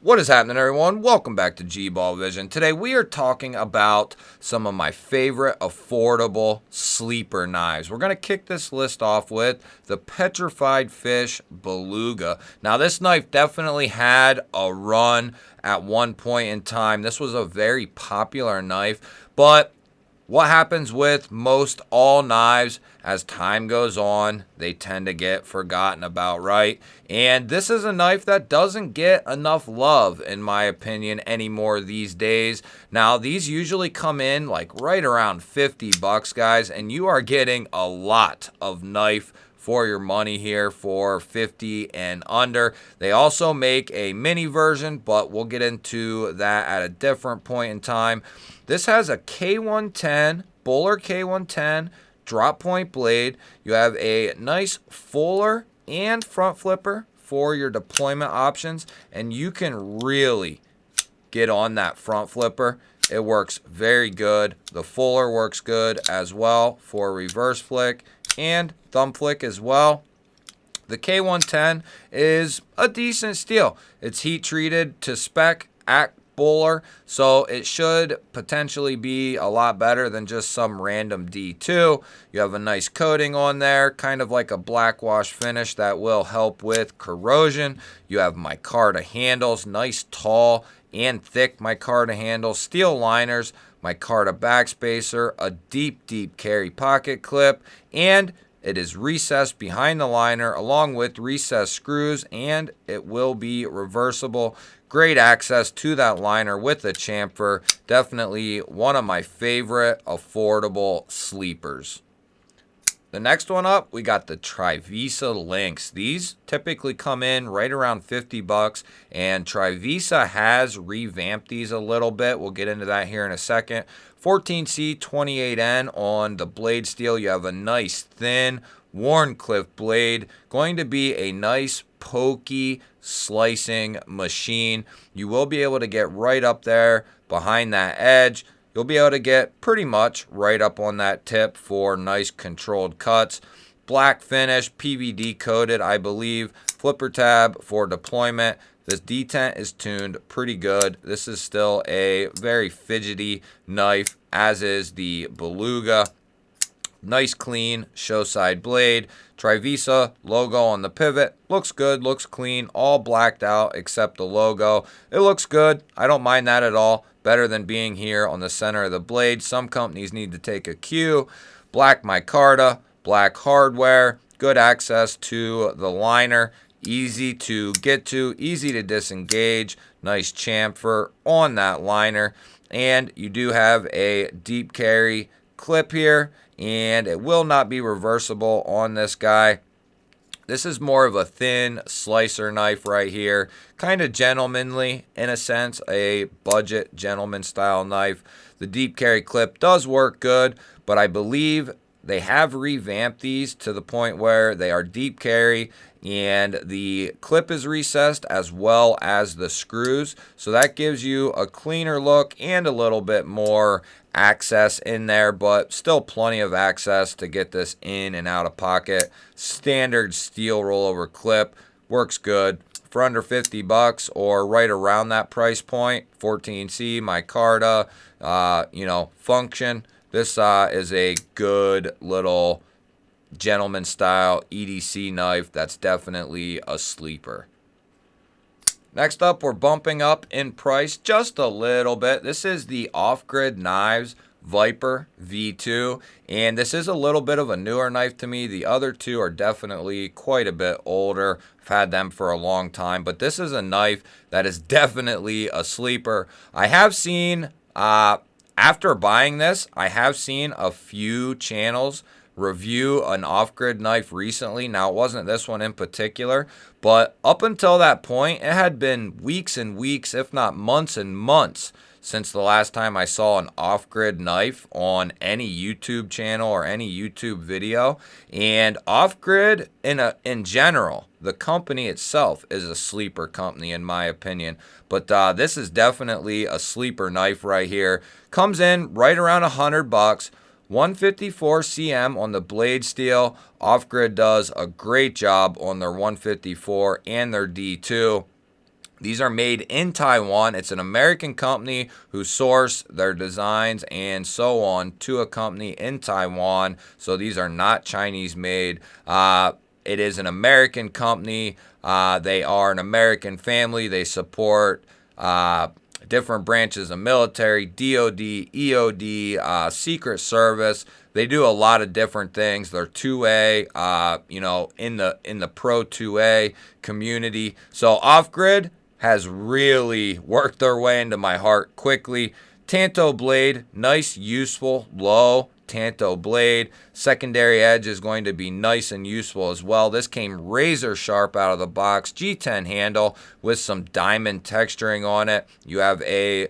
What is happening, everyone? Welcome back to G-Ball Vision. Today we are talking about some of my favorite affordable sleeper knives. We're going to kick this list off with the Petrified Fish Beluga. Now, this knife definitely had a run at one point in time. This was a very popular knife, but what happens with most all knives as time goes on, they tend to get forgotten about, right? And this is a knife that doesn't get enough love, in my opinion, anymore these days. Now, these usually come in like right around 50 bucks, guys, and you are getting a lot of knife for your money here for 50 and under. They also make a mini version, but we'll get into that at a different point in time. This has a K110, Bowler K110 drop point blade. You have a nice fuller and front flipper for your deployment options, and you can really get on that front flipper. It works very good. The fuller works good as well for reverse flick and thumb flick as well. The K110 is a decent steel. It's heat treated to spec at Bowler, so it should potentially be a lot better than just some random D2. You have a nice coating on there, kind of like a black wash finish that will help with corrosion. You have micarta handles, nice tall and thick micarta handles, steel liners, micarta backspacer, a deep carry pocket clip, and it is recessed behind the liner along with recessed screws, and it will be reversible. Great access to that liner with the chamfer. Definitely one of my favorite affordable sleepers. The next one up, we got the Trisa Links. These typically come in right around 50 bucks, and Trisa has revamped these a little bit. We'll get into that here in a second. 14C 28N on the blade steel. You have a nice thin Warncliffe blade. Going to be a nice pokey slicing machine. You will be able to get right up there behind that edge. You'll be able to get pretty much right up on that tip for nice controlled cuts. Black finish, PVD coated, I believe. Flipper tab for deployment. This detent is tuned pretty good. This is still a very fidgety knife, as is the Beluga. Nice clean show side blade. Trisa logo on the pivot. Looks good, looks clean, all blacked out except the logo. It looks good. I don't mind that at all. Better than being here on the center of the blade. Some companies need to take a cue. Black micarta, black hardware, good access to the liner. Easy to get to, easy to disengage. Nice chamfer on that liner. And you do have a deep carry clip here, and it will not be reversible on this guy. This is more of a thin slicer knife right here. Kind of gentlemanly in a sense, a budget gentleman style knife. The deep carry clip does work good, but I believe they have revamped these to the point where they are deep carry and the clip is recessed as well as the screws. So that gives you a cleaner look and a little bit more access in there, but still plenty of access to get this in and out of pocket. Standard steel rollover clip, works good for under 50 bucks or right around that price point. 14C micarta, function. This is a good little gentleman style EDC knife that's definitely a sleeper. Next up, we're bumping up in price just a little bit. This is the Offgrid Knives Viper V2, and this is a little bit of a newer knife to me. The other two are definitely quite a bit older. I've had them for a long time, but this is a knife that is definitely a sleeper. I have seen, after buying this, I have seen a few channels review an off-grid knife recently. Now, it wasn't this one in particular, but up until that point, it had been weeks and weeks, if not months and months, since the last time I saw an off-grid knife on any YouTube channel or any YouTube video. And off-grid, in general, the company itself is a sleeper company, in my opinion. But this is definitely a sleeper knife right here. Comes in right around $100. 154 cm on the blade steel. Offgrid does a great job on their 154 and their D2. These are made in Taiwan. It's an American company who source their designs and so on to a company in Taiwan. So these are not Chinese made. It is an American company. They are an American family. They support different branches of military, DOD, EOD, Secret Service. They do a lot of different things. They're 2A, in the Pro 2A community. So Offgrid has really worked their way into my heart quickly. Tanto blade, nice, useful, low Tanto blade. Secondary edge is going to be nice and useful as well. This came razor sharp out of the box. G10 handle with some diamond texturing on it. You have a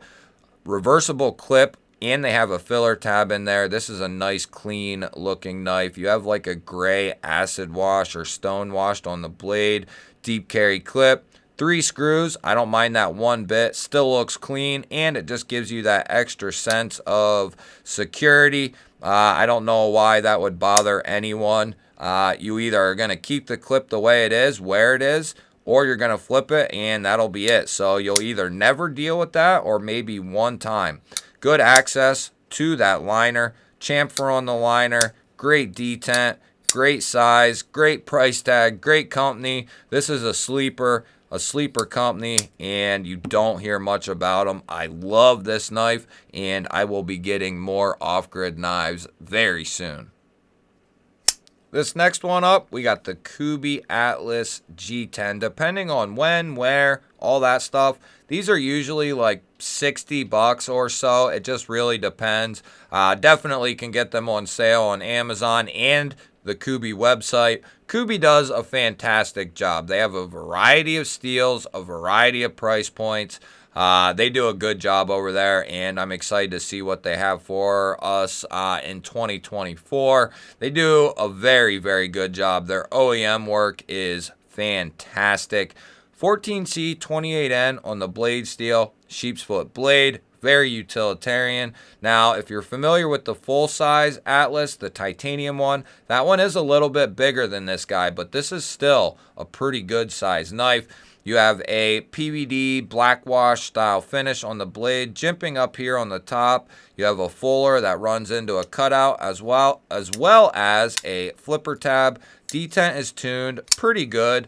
reversible clip and they have a filler tab in there. This is a nice clean looking knife. You have like a gray acid wash or stone washed on the blade. Deep carry clip. 3 screws, I don't mind that one bit. Still looks clean, and it just gives you that extra sense of security. I don't know why that would bother anyone. You either are going to keep the clip the way it is, where it is, or you're going to flip it, and that'll be it. So you'll either never deal with that, or maybe one time. Good access to that liner. Chamfer on the liner. Great detent. Great size. Great price tag. Great company. This is a sleeper company, and you don't hear much about them. I love this knife, and I will be getting more off-grid knives very soon. This next one up, we got the Kobby Atlas G10. Depending on when, where, all that stuff, these are usually like $60 or so. It just really depends. Definitely can get them on sale on Amazon and the Kobby website. Kobby does a fantastic job. They have a variety of steels, a variety of price points. They do a good job over there, and I'm excited to see what they have for us in 2024. They do a very, very good job. Their OEM work is fantastic. 14C 28N on the blade steel, sheep's foot blade. Very utilitarian. Now, if you're familiar with the full-size Atlas, the titanium one, that one is a little bit bigger than this guy, but this is still a pretty good size knife. You have a PVD black wash style finish on the blade, jimping up here on the top. You have a fuller that runs into a cutout as well as a flipper tab. Detent is tuned pretty good.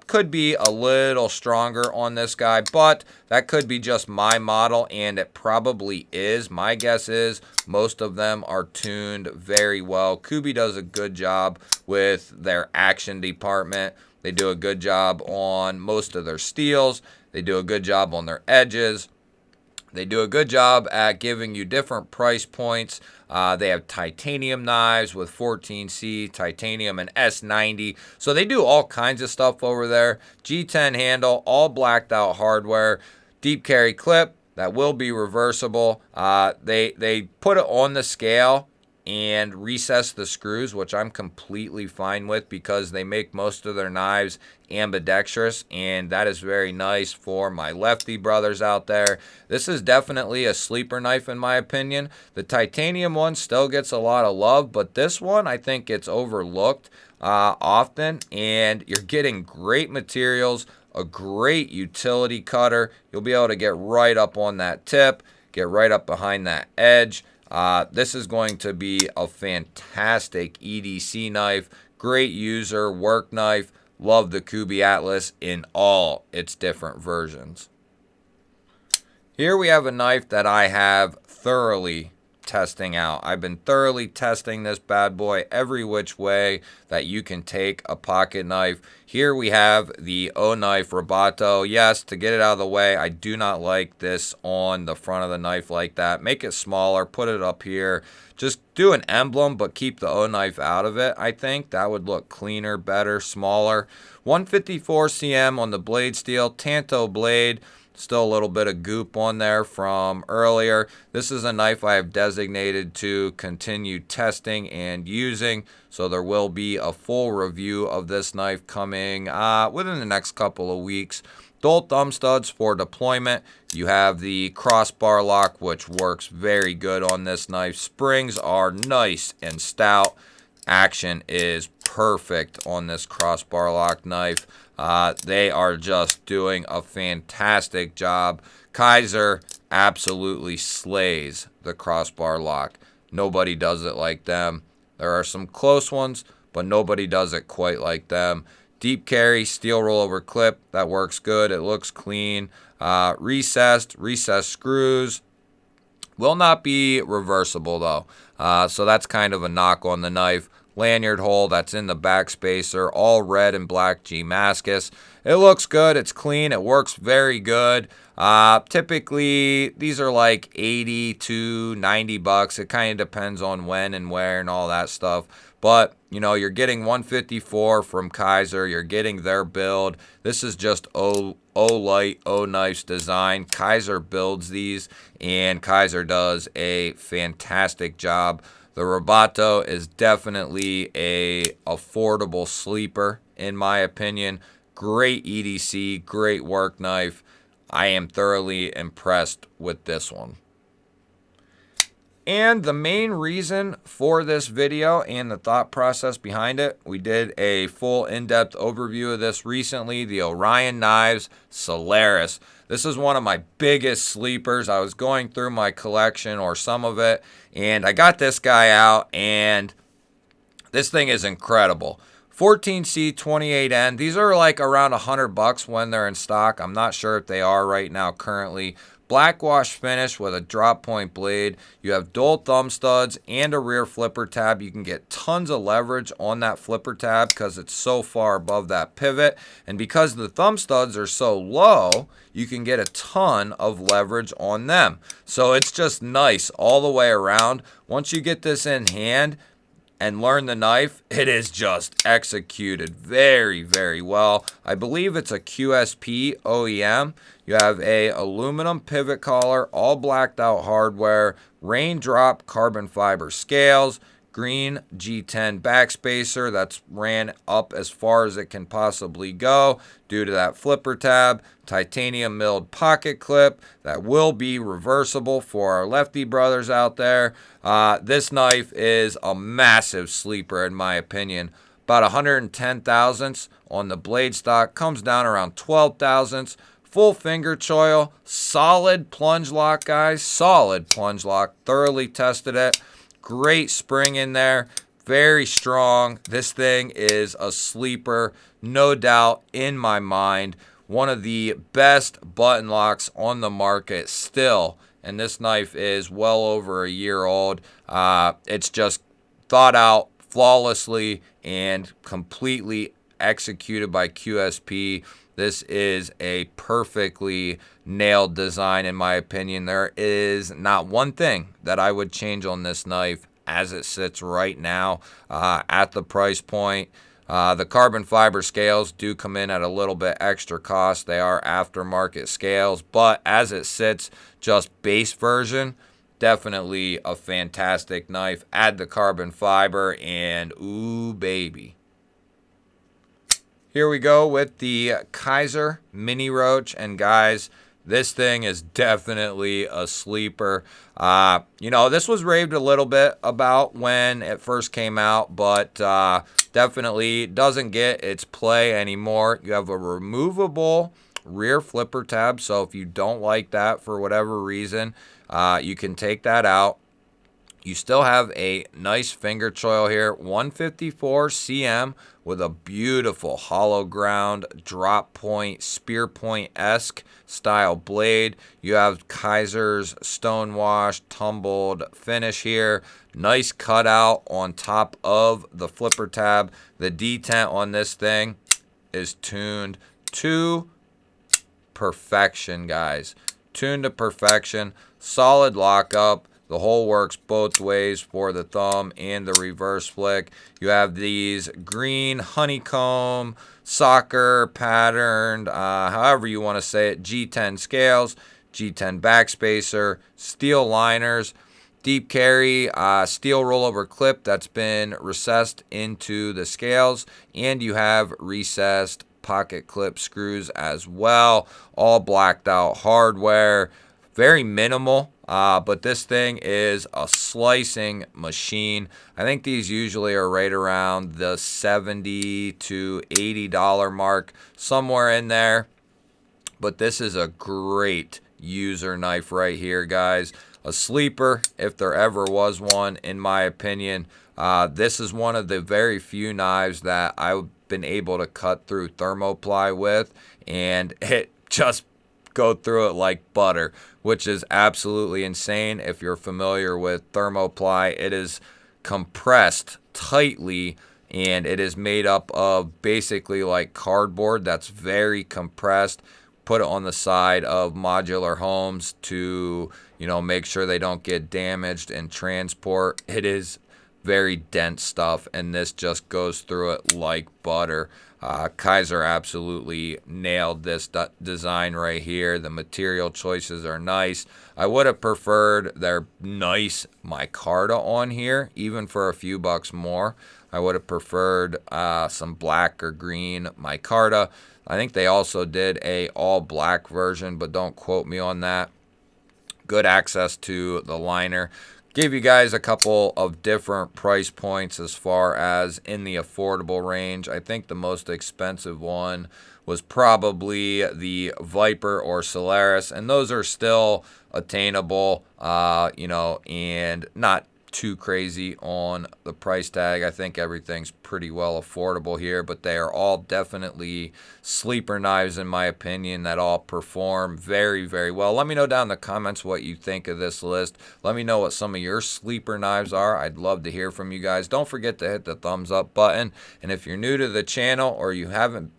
Could be a little stronger on this guy, but that could be just my model, and it probably is. My guess is most of them are tuned very well. Kobby does a good job with their action department. They do a good job on most of their steels. They do a good job on their edges. They do a good job at giving you different price points. They have titanium knives with 14C, titanium, and S90. So they do all kinds of stuff over there. G10 handle, all blacked out hardware. Deep carry clip that will be reversible. They put it on the scale and recess the screws, which I'm completely fine with because they make most of their knives ambidextrous, and that is very nice for my lefty brothers out there. This is definitely a sleeper knife in my opinion. The titanium one still gets a lot of love, but this one I think gets overlooked often, and you're getting great materials, a great utility cutter. You'll be able to get right up on that tip, get right up behind that edge. This is going to be a fantastic EDC knife, great user, work knife. Love the Kobby Atlas in all its different versions. Here we have a knife that I have thoroughly testing out. I've been thoroughly testing this bad boy every which way that you can take a pocket knife. Here we have the Knife Robato. Yes, to get it out of the way, I do not like this on the front of the knife like that. Make it smaller, put it up here. Just do an emblem, but keep the knife out of it. I think that would look cleaner, better, smaller. 154 cm on the blade steel, Tanto blade. Still a little bit of goop on there from earlier. This is a knife I have designated to continue testing and using, so there will be a full review of this knife coming within the next couple of weeks. Dual thumb studs for deployment. You have the crossbar lock, which works very good on this knife. Springs are nice and stout. Action is perfect on this crossbar lock knife. They are just doing a fantastic job. Kaiser absolutely slays the crossbar lock. Nobody does it like them. There are some close ones, but nobody does it quite like them. Deep carry, steel rollover clip, that works good. It looks clean. Recessed screws. Will not be reversible though. So that's kind of a knock on the knife. Lanyard hole that's in the back spacer, all red and black Damascus. It looks good. It's clean. It works very good. Typically, these are like 80 to 90 bucks. It kind of depends on when and where and all that stuff. But, you know, you're getting 154 from Kaiser. You're getting their build. This is just O-Light, O-Knife's design. Kaiser builds these, and Kaiser does a fantastic job. The Robato is definitely a affordable sleeper, in my opinion. Great EDC, great work knife. I am thoroughly impressed with this one. And the main reason for this video and the thought process behind it, we did a full in-depth overview of this recently, the Orion Solaris. This is one of my biggest sleepers. I was going through my collection, or some of it, and I got this guy out, and this thing is incredible. 14C 28N. These are like around $100 when they're in stock. I'm not sure if they are right now currently. Black wash finish with a drop point blade. You have dual thumb studs and a rear flipper tab. You can get tons of leverage on that flipper tab because it's so far above that pivot. And because the thumb studs are so low, you can get a ton of leverage on them. So it's just nice all the way around. Once you get this in hand and learn the knife, it is just executed very, very well. I believe it's a QSP OEM. You have a aluminum pivot collar, all blacked out hardware, raindrop carbon fiber scales, green G10 backspacer that's ran up as far as it can possibly go due to that flipper tab, titanium milled pocket clip that will be reversible for our lefty brothers out there. This knife is a massive sleeper in my opinion. About 110 thousandths on the blade stock, comes down around 12 thousandths. Full finger choil, solid plunge lock, guys. Solid plunge lock. Thoroughly tested it. Great spring in there. Very strong. This thing is a sleeper, no doubt in my mind. One of the best button locks on the market still. And this knife is well over a year old. It's just thought out flawlessly and completely executed by QSP. This is a perfectly nailed design in my opinion. There is not one thing that I would change on this knife as it sits right now at the price point. The carbon fiber scales do come in at a little bit extra cost. They are aftermarket scales, but as it sits, just base version, definitely a fantastic knife. Add the carbon fiber and ooh baby. Here we go with the Kaiser Mini Roach, and guys, this thing is definitely a sleeper. You know, this was raved a little bit about when it first came out, but definitely doesn't get its play anymore. You have a removable rear flipper tab, so if you don't like that for whatever reason, you can take that out. You still have a nice finger choil here, 154 cm with a beautiful hollow ground drop point, spear point-esque style blade. You have Kaiser's stonewash tumbled finish here. Nice cutout on top of the flipper tab. The detent on this thing is tuned to perfection, guys. Tuned to perfection. Solid lockup. The hole works both ways for the thumb and the reverse flick. You have these green honeycomb, soccer patterned, however you want to say it, G10 scales, G10 backspacer, steel liners, deep carry, steel rollover clip that's been recessed into the scales, and you have recessed pocket clip screws as well, all blacked out hardware. very minimal, but this thing is a slicing machine. I think these usually are right around the $70 to $80 mark, somewhere in there. But this is a great user knife right here, guys. A sleeper, if there ever was one, in my opinion. This is one of the very few knives that I've been able to cut through thermoply with, and it just go through it like butter, which is absolutely insane. If you're familiar with thermoply, it is compressed tightly, and it is made up of basically like cardboard that's very compressed. Put it on the side of modular homes to, make sure they don't get damaged in transport. It is very dense stuff, and this just goes through it like butter. Kaiser absolutely nailed this design right here. The material choices are nice. I would have preferred their nice micarta on here, even for a few bucks more. I would have preferred some black or green micarta. I think they also did a all black version, but don't quote me on that. Good access to the liner. Gave you guys a couple of different price points as far as in the affordable range. I think the most expensive one was probably the Viper or Solaris, and those are still attainable, and not too crazy on the price tag. I think everything's pretty well affordable here, but they are all definitely sleeper knives in my opinion that all perform very, very well. Let me know down in the comments what you think of this list. Let me know what some of your sleeper knives are. I'd love to hear from you guys. Don't forget to hit the thumbs up button, and if you're new to the channel or you haven't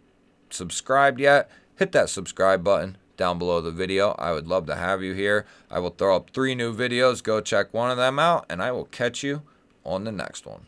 subscribed yet, hit that subscribe button down below the video. I would love to have you here. I will throw up 3 new videos. Go check one of them out, and I will catch you on the next one.